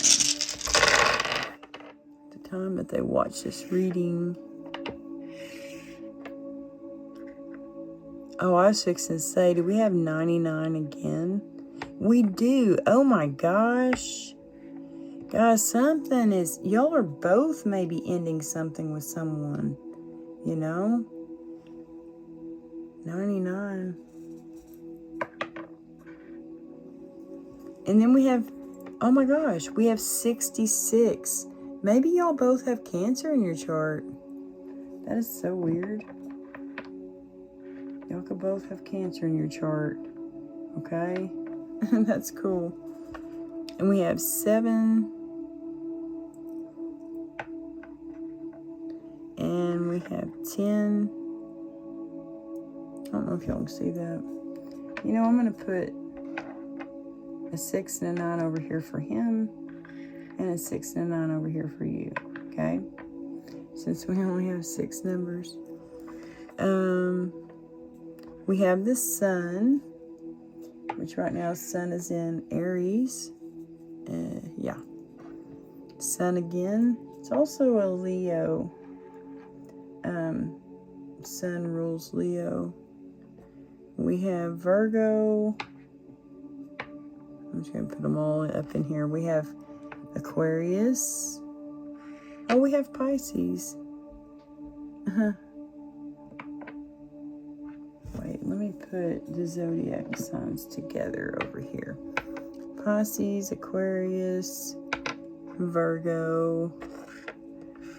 The time that they watch this reading. Oh, I was fixing to say, do we have 99 again? We do. Oh my gosh. Guys, something is, y'all are both maybe ending something with someone, 99. And then we have, oh my gosh, we have 66. Maybe y'all both have Cancer in your chart. That is so weird. Y'all could both have Cancer in your chart. Okay? That's cool. And we have 7. And we have 10. I don't know if y'all can see that. I'm going to put a 6 and a 9 over here for him. And a 6 and a 9 over here for you. Okay? Since we only have 6 numbers. We have the sun, which right now sun is in Aries. Sun again. It's also a Leo. Sun rules Leo. We have Virgo. I'm just going to put them all up in here. We have Aquarius. Oh, we have Pisces. Wait, let me put the zodiac signs together over here. Pisces, Aquarius, Virgo.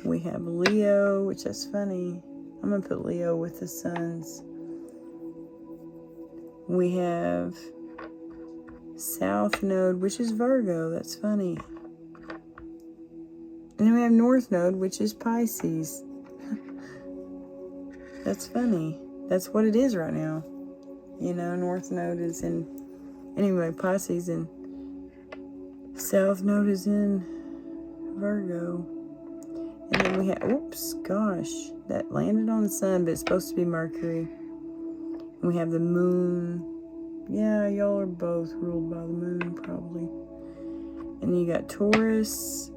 We have Leo, which is funny. I'm going to put Leo with the suns. We have South Node, which is Virgo. That's funny. And then we have North Node, which is Pisces. That's funny. That's what it is right now. North Node is in, anyway, Pisces and South Node is in Virgo. And then we have, oops, gosh, that landed on the sun, but it's supposed to be Mercury. And we have the moon. Yeah, y'all are both ruled by the moon, probably. And you got Taurus,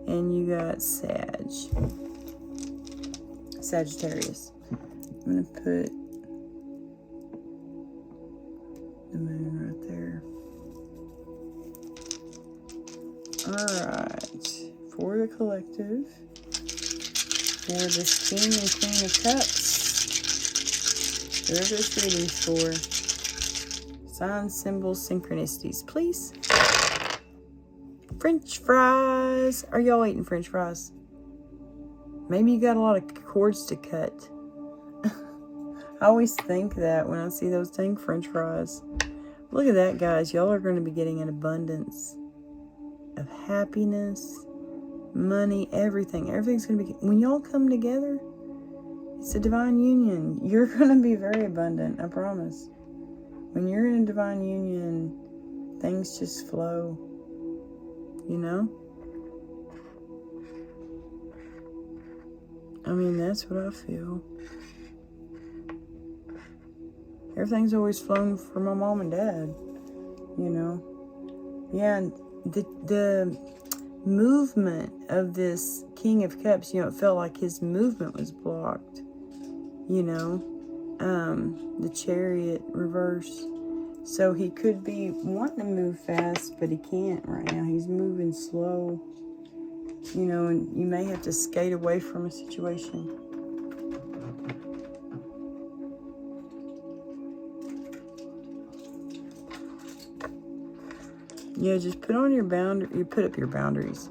and you got Sagittarius. I'm going to put the moon right there. Alright, for the collective, for this King and Queen of Cups, whoever this reading's for, signs, symbols, synchronicities, please. French fries. Are y'all eating French fries? Maybe you got a lot of cords to cut. I always think that when I see those dang French fries. Look at that, guys. Y'all are going to be getting an abundance of happiness, money, everything. Everything's going to be... When y'all come together, it's a divine union. You're going to be very abundant, I promise. When you're in a divine union, things just flow. You know? I mean, that's what I feel. Everything's always flown for my mom and dad, you know. Yeah, and the movement of this King of Cups, you know, it felt like his movement was blocked, you know. The Chariot reverse. So he could be wanting to move fast, but he can't right now. He's moving slow, you know, and you may have to skate away from a situation. Yeah, just put on your you put up your boundaries.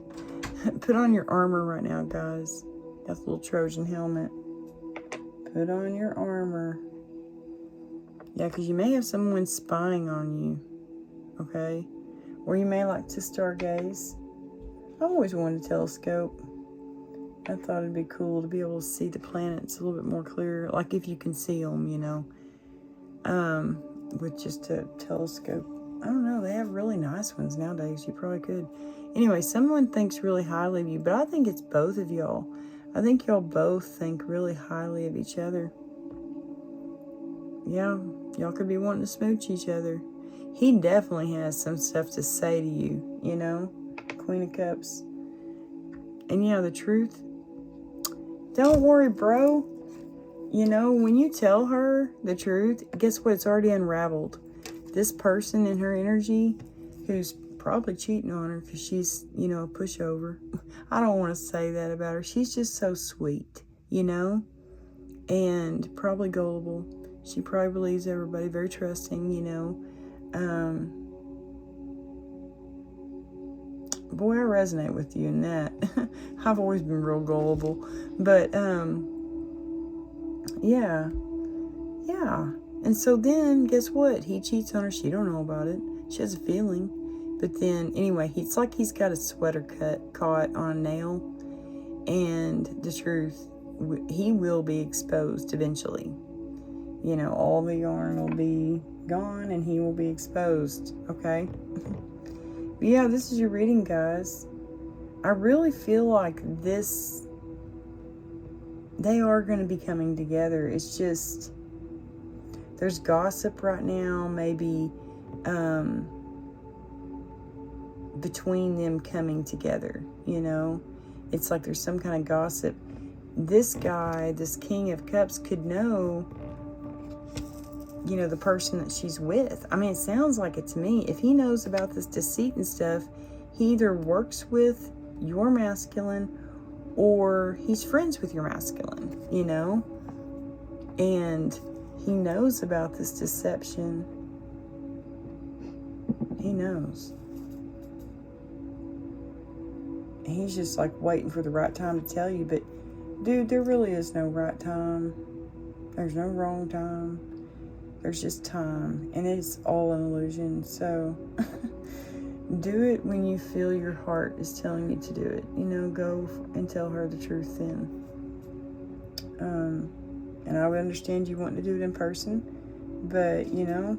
Put on your armor right now, guys. That little Trojan helmet. Put on your armor. Yeah, because you may have someone spying on you. Okay? Or you may like to stargaze. I've always wanted a telescope. I thought it'd be cool to be able to see the planets a little bit more clear. Like if you can see them, you know. With just a telescope. I don't know, they have really nice ones nowadays. You probably could. Anyway, someone thinks really highly of you, but I think it's both of y'all. I think y'all both think really highly of each other. Yeah, y'all could be wanting to smooch each other. He definitely has some stuff to say to you, you know? Queen of Cups. And yeah, the truth. Don't worry, bro. You know, when you tell her the truth, guess what? It's already unraveled. This person in her energy who's probably cheating on her because she's, you know, a pushover. I don't want to say that about her. She's just so sweet, you know, and probably gullible. She probably believes everybody, very trusting, you know. Boy, I resonate with you in that. I've always been real gullible. But, yeah. And so then, guess what? He cheats on her. She don't know about it. She has a feeling. But then, anyway, it's like he's got a sweater caught on a nail. And the truth, he will be exposed eventually. You know, all the yarn will be gone and he will be exposed. Okay? But yeah, this is your reading, guys. I really feel like they are going to be coming together. It's just... There's gossip right now, maybe between them coming together, you know? It's like there's some kind of gossip. This guy, this King of Cups, could know, you know, the person that she's with. I mean, it sounds like it to me. If he knows about this deceit and stuff, he either works with your masculine or he's friends with your masculine, you know? And... he knows about this deception. He knows. He's just like waiting for the right time to tell you. But, dude, there really is no right time. There's no wrong time. There's just time. And it's all an illusion. So, do it when you feel your heart is telling you to do it. You know, go and tell her the truth then. And I would understand you wanting to do it in person, but, you know,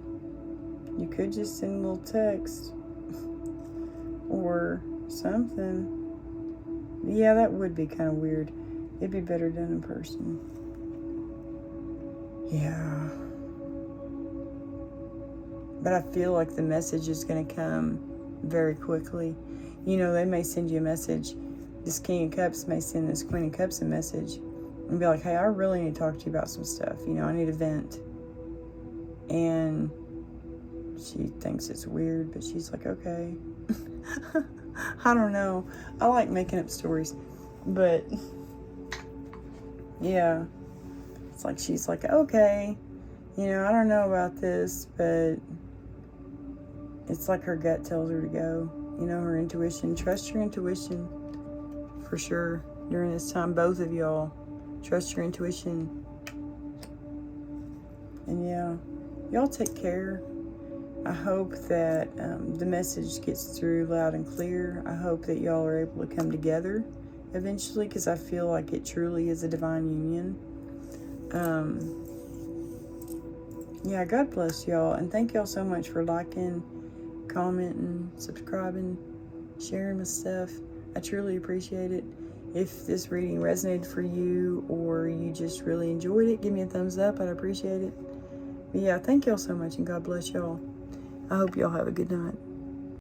you could just send a little text. or something. Yeah, that would be kind of weird. It'd be better done in person. Yeah. But I feel like the message is going to come very quickly. You know, they may send you a message. This King of Cups may send this Queen of Cups a message and be like, hey, I really need to talk to you about some stuff. You know, I need a vent. And she thinks it's weird, but she's like, okay. I don't know. I like making up stories. But, yeah. It's like, she's like, okay. You know, I don't know about this, but it's like her gut tells her to go. You know, her intuition. Trust your intuition. For sure. During this time, both of y'all. Trust your intuition. And yeah. Y'all take care. I hope that the message gets through loud and clear. I hope that y'all are able to come together eventually, because I feel like it truly is a divine union. Yeah, God bless y'all. And thank y'all so much for liking, commenting, subscribing, sharing my stuff. I truly appreciate it. If this reading resonated for you or you just really enjoyed it, give me a thumbs up. I'd appreciate it. But yeah, thank y'all so much, and God bless y'all. I hope y'all have a good night.